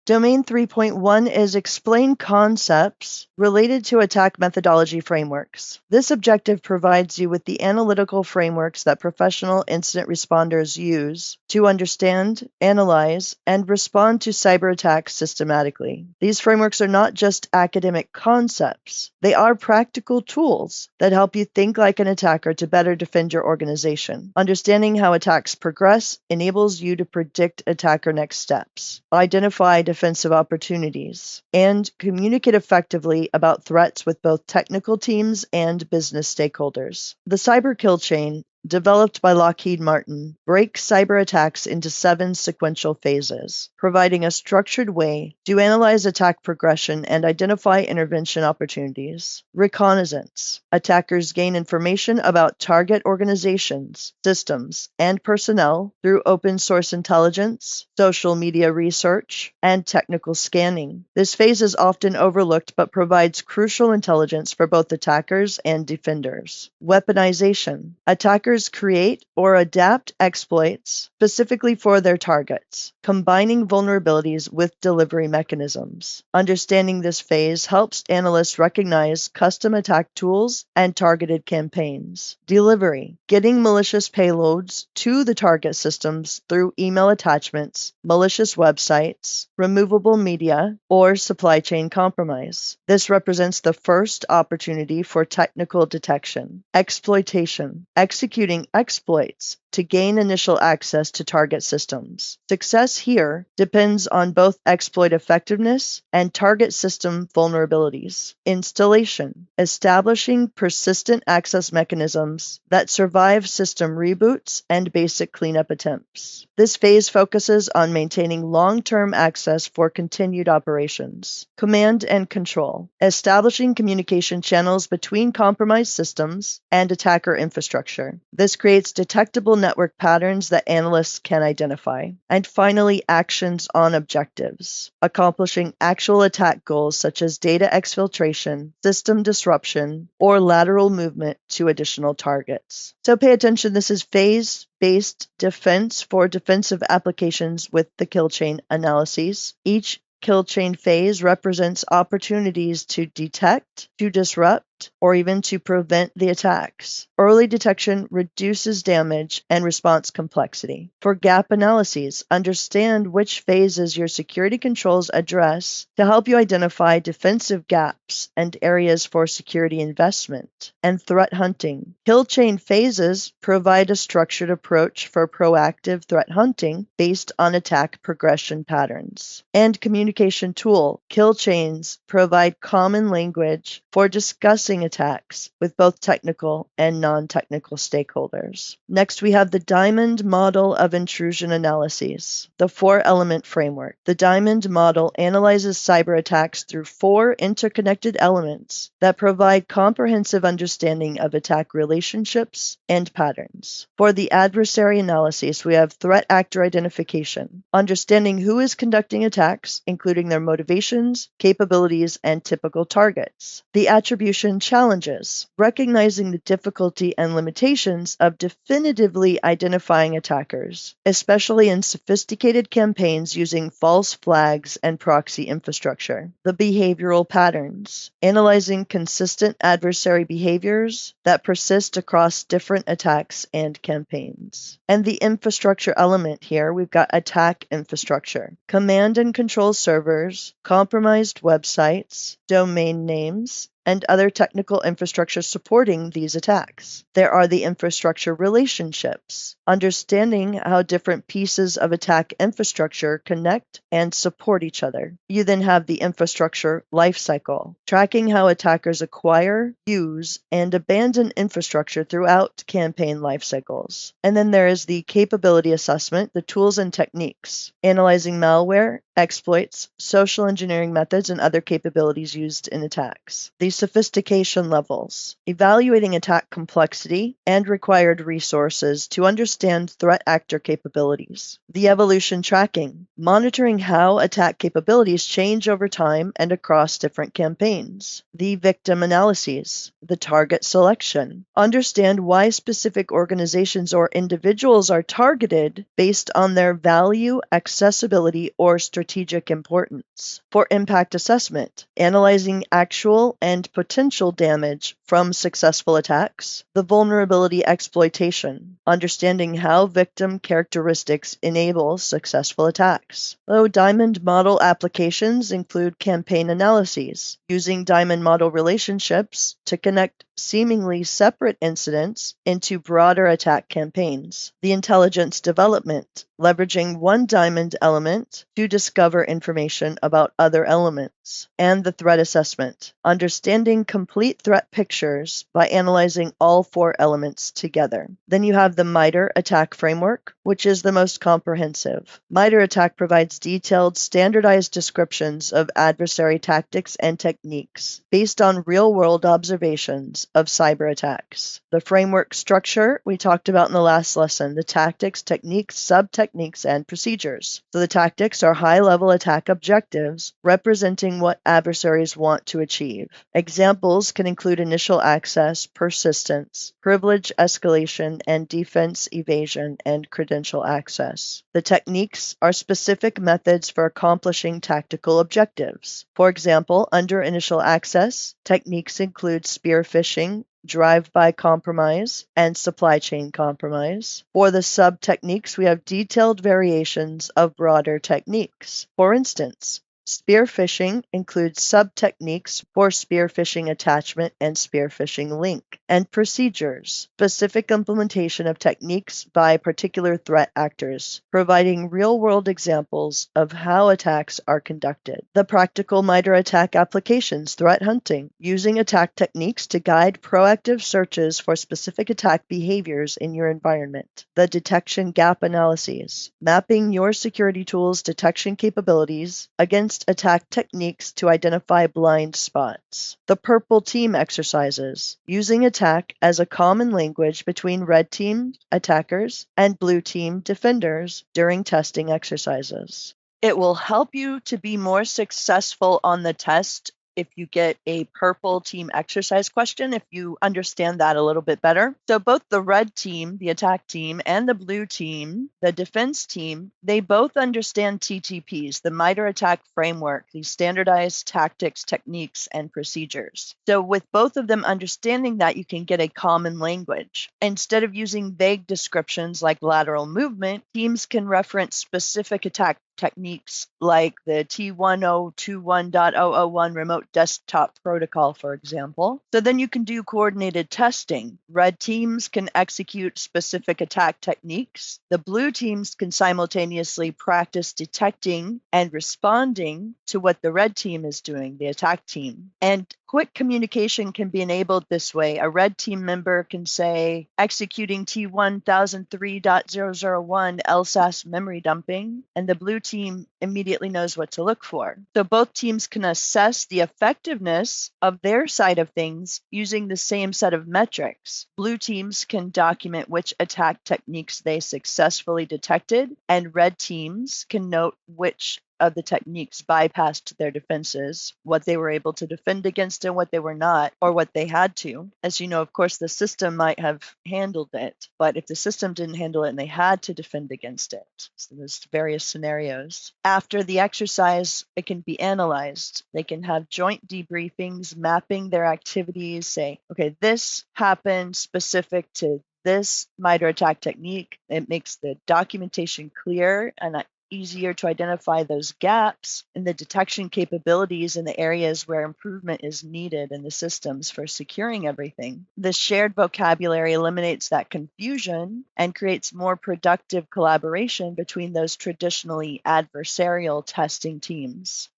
Domain 3.1 is explain concepts related to attack methodology frameworks. This objective provides you with the analytical frameworks that professional incident responders use to understand, analyze, and respond to cyber attacks systematically. These frameworks are not just academic concepts. They are practical tools that help you think like an attacker to better defend your organization. Understanding how attacks progress enables you to predict attacker next steps, identify defensive opportunities, and communicate effectively about threats with both technical teams and business stakeholders. The cyber kill chain, developed by Lockheed Martin, breaks cyber attacks into 7 sequential phases, providing a structured way to analyze attack progression and identify intervention opportunities. Reconnaissance. Attackers gain information about target organizations, systems, and personnel through open source intelligence, social media research, and technical scanning. This phase is often overlooked but provides crucial intelligence for both attackers and defenders. Weaponization. Attackers create or adapt exploits specifically for their targets, combining vulnerabilities with delivery mechanisms. Understanding this phase helps analysts recognize custom attack tools and targeted campaigns. Delivery, getting malicious payloads to the target systems through email attachments, malicious websites, removable media, or supply chain compromise. This represents the first opportunity for technical detection. Exploitation, executing exploits to gain initial access to target systems. Success here depends on both exploit effectiveness and target system vulnerabilities. Installation, establishing persistent access mechanisms that survive system reboots and basic cleanup attempts. This phase focuses on maintaining long-term access for continued operations. Command and control, establishing communication channels between compromised systems and attacker infrastructure. This creates detectable network patterns that analysts can identify. And finally, actions on objectives, accomplishing actual attack goals such as data exfiltration, system disruption, or lateral movement to additional targets. So pay attention, this is phase-based defense for defensive applications with the kill chain analyses. Each kill chain phase represents opportunities to detect, to disrupt, or even to prevent the attacks. Early detection reduces damage and response complexity. For gap analyses, understand which phases your security controls address to help you identify defensive gaps and areas for security investment. And threat hunting. Kill chain phases provide a structured approach for proactive threat hunting based on attack progression patterns. And communication tool. Kill chains provide common language for discussing attacks with both technical and non-technical stakeholders. Next, we have the Diamond Model of Intrusion Analyses, the 4-element framework. The Diamond Model analyzes cyber attacks through 4 interconnected elements that provide comprehensive understanding of attack relationships and patterns. For the adversary analyses, we have threat actor identification, understanding who is conducting attacks, including their motivations, capabilities, and typical targets. The attribution challenges, recognizing the difficulty and limitations of definitively identifying attackers, especially in sophisticated campaigns using false flags and proxy infrastructure. The behavioral patterns, analyzing consistent adversary behaviors that persist across different attacks and campaigns. And the infrastructure element here, we've got attack infrastructure, command and control servers, compromised websites, domain names, and other technical infrastructure supporting these attacks. There are the infrastructure relationships, understanding how different pieces of attack infrastructure connect and support each other. You then have the infrastructure lifecycle, tracking how attackers acquire, use, and abandon infrastructure throughout campaign lifecycles. And then there is the capability assessment, the tools and techniques, analyzing malware, exploits, social engineering methods, and other capabilities used in attacks. The sophistication levels, evaluating attack complexity and required resources to understand threat actor capabilities. The evolution tracking, monitoring how attack capabilities change over time and across different campaigns. The victim analyses, the target selection, understand why specific organizations or individuals are targeted based on their value, accessibility, or strategic importance. For impact assessment, analyzing actual and potential damage from successful attacks. The vulnerability exploitation, understanding how victim characteristics enable successful attacks. Though diamond model applications include campaign analyses, using diamond model relationships to connect seemingly separate incidents into broader attack campaigns. The intelligence development, leveraging one diamond element to discover information about other elements. And the threat assessment, understanding complete threat pictures by analyzing all four elements together. Then you have the MITRE ATT&CK framework, which is the most comprehensive. MITRE ATT&CK provides detailed, standardized descriptions of adversary tactics and techniques based on real-world observations of cyber attacks. The framework structure we talked about in the last lesson, the tactics, techniques, sub-techniques, and procedures. So the tactics are high-level attack objectives representing what adversaries want to achieve. Examples can include initial access, persistence, privilege escalation, and defense evasion and credential access. The techniques are specific methods for accomplishing tactical objectives. For example, under initial access, techniques include spear phishing, drive-by compromise, and supply chain compromise. For the sub-techniques, we have detailed variations of broader techniques. For instance, spear phishing includes sub-techniques for spear phishing attachment and spear phishing link, and procedures, specific implementation of techniques by particular threat actors, providing real-world examples of how attacks are conducted. The practical MITRE ATT&CK applications, threat hunting, using attack techniques to guide proactive searches for specific attack behaviors in your environment. The detection gap analyses, mapping your security tools' detection capabilities against attack techniques to identify blind spots. The purple team exercises, using attack as a common language between red team attackers and blue team defenders during testing exercises. It will help you to be more successful on the test if you get a purple team exercise question, if you understand that a little bit better. So both the red team, the attack team, and the blue team, the defense team, they both understand TTPs, the MITRE ATT&CK framework, these standardized tactics, techniques, and procedures. So with both of them understanding that, you can get a common language. Instead of using vague descriptions like lateral movement, teams can reference specific attack techniques like the T1021.001 remote desktop protocol, for example. So then you can do coordinated testing. Red teams can execute specific attack techniques. The blue teams can simultaneously practice detecting and responding to what the red team is doing, the attack team. And quick communication can be enabled this way. A red team member can say, executing T1003.001 LSAS memory dumping, and the blue team immediately knows what to look for. So both teams can assess the effectiveness of their side of things using the same set of metrics. Blue teams can document which attack techniques they successfully detected, and red teams can note which of the techniques bypassed their defenses, what they were able to defend against and what they were not, or what they had to. As you know, of course, the system might have handled it, but if the system didn't handle it and they had to defend against it, so there's various scenarios. After the exercise, it can be analyzed. They can have joint debriefings, mapping their activities, say, okay, this happened specific to this MITRE ATT&CK technique. It makes the documentation clear and easier to identify those gaps in the detection capabilities in the areas where improvement is needed in the systems for securing everything. This shared vocabulary eliminates that confusion and creates more productive collaboration between those traditionally adversarial testing teams.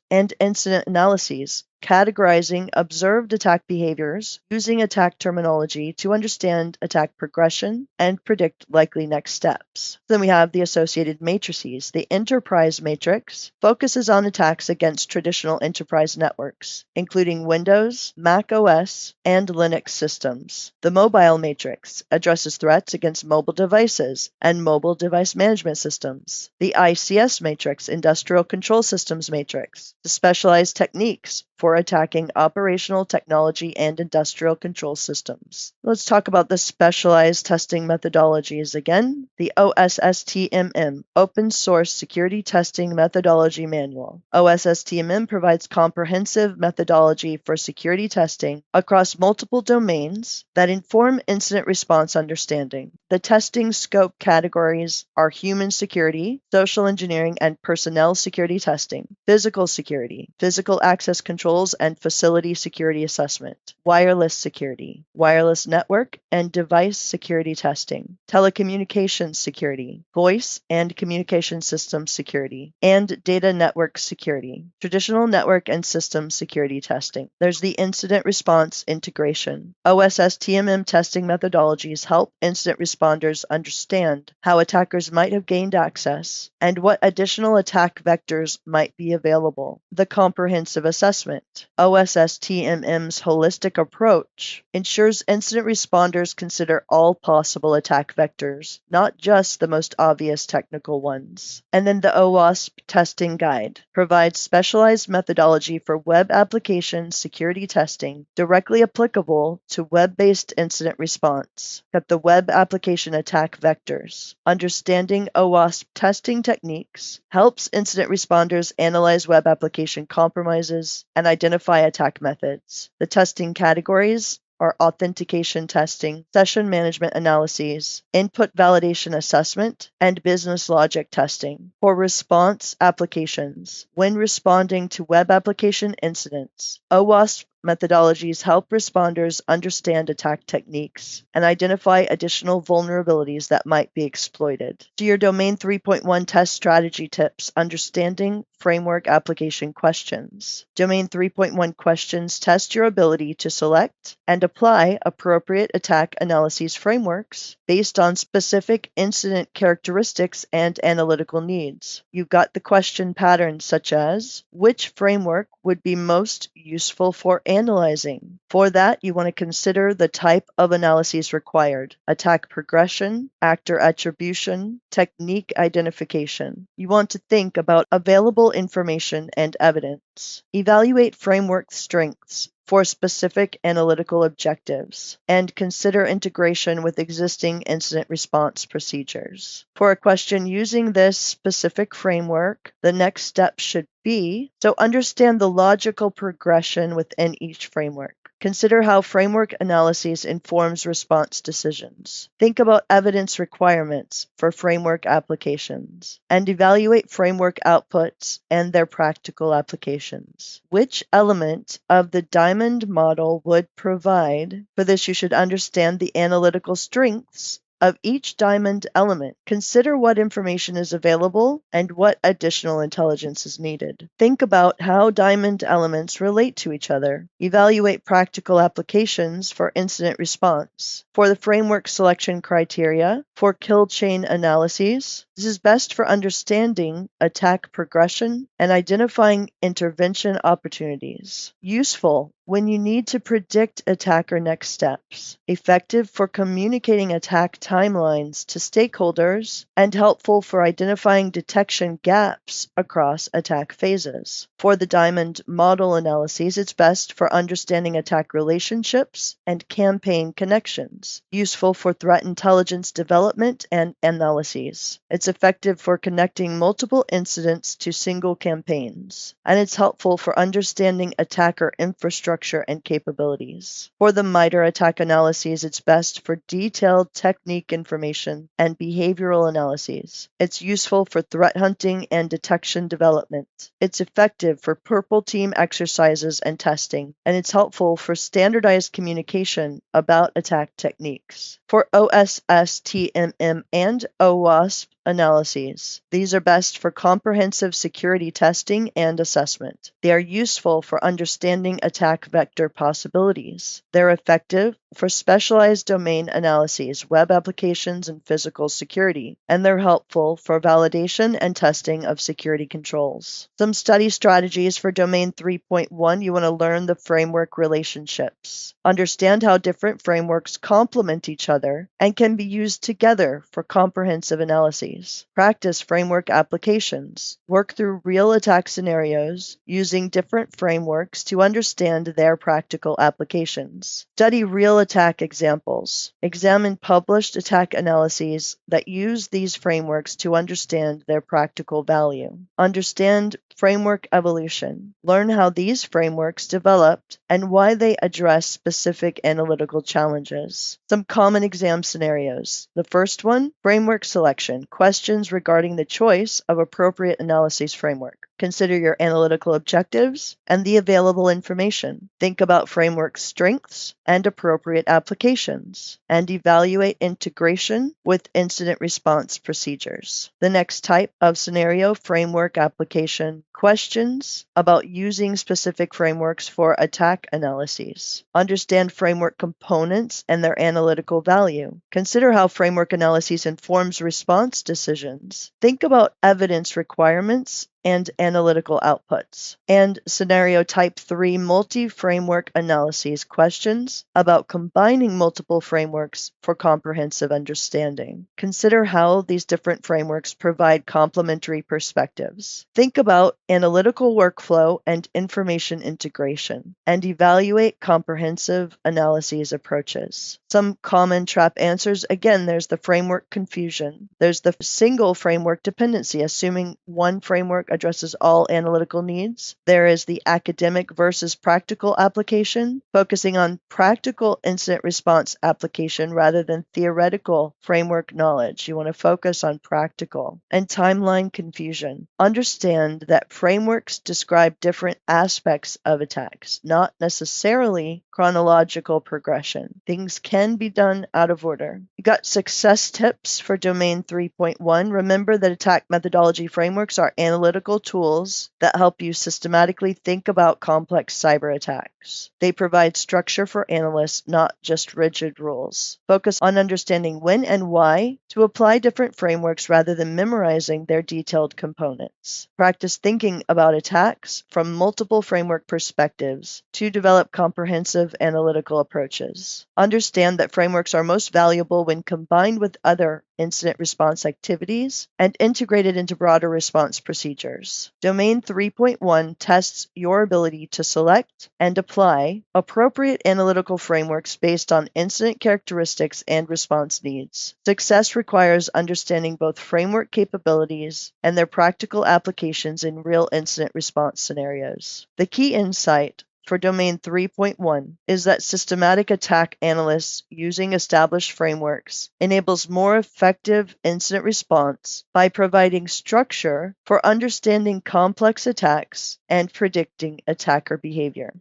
And incident analyses, categorizing observed attack behaviors using attack terminology to understand attack progression and predict likely next steps. Then we have the associated matrices. The enterprise matrix focuses on attacks against traditional enterprise networks, including Windows, Mac OS, and Linux systems. The mobile matrix addresses threats against mobile devices and mobile device management systems. The ICS matrix, industrial control systems matrix, the specialized techniques for attacking operational technology and industrial control systems. Let's talk about the specialized testing methodologies again. The OSSTMM, Open Source Security Testing Methodology Manual. OSSTMM provides comprehensive methodology for security testing across multiple domains that inform incident response understanding. The testing scope categories are human security, social engineering, and personnel security testing, physical security, physical access controls and facility security assessment, wireless security, wireless network and device security testing, telecommunications security, voice and communication system security, and data network security, traditional network and system security testing. There's the incident response integration. OSSTMM testing methodologies help incident responders understand how attackers might have gained access and what additional attack vectors might be available. The comprehensive assessment. OSSTMM's holistic approach ensures incident responders consider all possible attack vectors, not just the most obvious technical ones. And then the OWASP testing guide provides specialized methodology for web application security testing directly applicable to web-based incident response. Got the web application attack vectors. Understanding OWASP testing techniques helps incident responders analyze web application compromises and identify attack methods. The testing categories are authentication testing, session management analyses, input validation assessment, and business logic testing. For response applications, when responding to web application incidents, OWASP methodologies help responders understand attack techniques and identify additional vulnerabilities that might be exploited. To your Domain 3.1 test strategy tips, understanding framework application questions. Domain 3.1 questions test your ability to select and apply appropriate attack analyses frameworks based on specific incident characteristics and analytical needs. You've got the question patterns such as, which framework would be most useful for analyzing? For that, you want to consider the type of analyses required: attack progression, actor attribution, technique identification. You want to think about available information and evidence. Evaluate framework strengths for specific analytical objectives, and consider integration with existing incident response procedures. For a question using this specific framework, the next step should be to understand the logical progression within each framework. Consider how framework analyses informs response decisions. Think about evidence requirements for framework applications, and evaluate framework outputs and their practical applications. Which element of the diamond model would provide? For this, you should understand the analytical strengths of each diamond element. Consider what information is available and what additional intelligence is needed. Think about how diamond elements relate to each other. Evaluate practical applications for incident response. For the framework selection criteria for kill chain analyses, this is best for understanding attack progression and identifying intervention opportunities. Useful when you need to predict attacker next steps, effective for communicating attack timelines to stakeholders, and helpful for identifying detection gaps across attack phases. For the diamond model analyses, it's best for understanding attack relationships and campaign connections, useful for threat intelligence development and analyses. It's effective for connecting multiple incidents to single campaigns, and it's helpful for understanding attacker infrastructure and capabilities. For the MITRE attack analyses, it's best for detailed technique information and behavioral analyses. It's useful for threat hunting and detection development. It's effective for purple team exercises and testing, and it's helpful for standardized communication about attack techniques. For OSSTMM and OWASP analyses. These are best for comprehensive security testing and assessment. They are useful for understanding attack vector possibilities. They're effective for specialized domain analyses, web applications, and physical security, and they're helpful for validation and testing of security controls. Some study strategies for Domain 3.1, you want to learn the framework relationships. Understand how different frameworks complement each other and can be used together for comprehensive analyses. Practice framework applications. Work through real attack scenarios using different frameworks to understand their practical applications. Study real attack examples. Examine published attack analyses that use these frameworks to understand their practical value. Understand framework evolution. Learn how these frameworks developed and why they address specific analytical challenges. Some common exam scenarios. The first one, framework selection. Questions regarding the choice of appropriate analysis framework. Consider your analytical objectives and the available information. Think about framework strengths and appropriate applications, and evaluate integration with incident response procedures. The next type of scenario, framework application. Questions about using specific frameworks for attack analyses. Understand framework components and their analytical value. Consider how framework analyses informs response decisions. Think about evidence requirements and analytical outputs. And scenario type 3, multi-framework analyses. Questions about combining multiple frameworks for comprehensive understanding. Consider how these different frameworks provide complementary perspectives. Think about analytical workflow and information integration, and evaluate comprehensive analyses approaches. Some common trap answers, again, there's the framework confusion. There's the single framework dependency, assuming one framework addresses all analytical needs. There is the academic versus practical application, focusing on practical incident response application rather than theoretical framework knowledge. You want to focus on practical. And timeline confusion. Understand that frameworks describe different aspects of attacks, not necessarily chronological progression. Things can be done out of order. You got success tips for Domain 3.1. Remember that attack methodology frameworks are analytical tools that help you systematically think about complex cyber attacks. They provide structure for analysts, not just rigid rules. Focus on understanding when and why to apply different frameworks rather than memorizing their detailed components. Practice thinking about attacks from multiple framework perspectives to develop comprehensive analytical approaches. Understand that frameworks are most valuable when combined with other incident response activities and integrated into broader response procedures. Domain 3.1 tests your ability to select and apply appropriate analytical frameworks based on incident characteristics and response needs. Success requires understanding both framework capabilities and their practical applications in real incident response scenarios. The key insight for Domain 3.1 is that systematic attack analysts using established frameworks enables more effective incident response by providing structure for understanding complex attacks and predicting attacker behavior.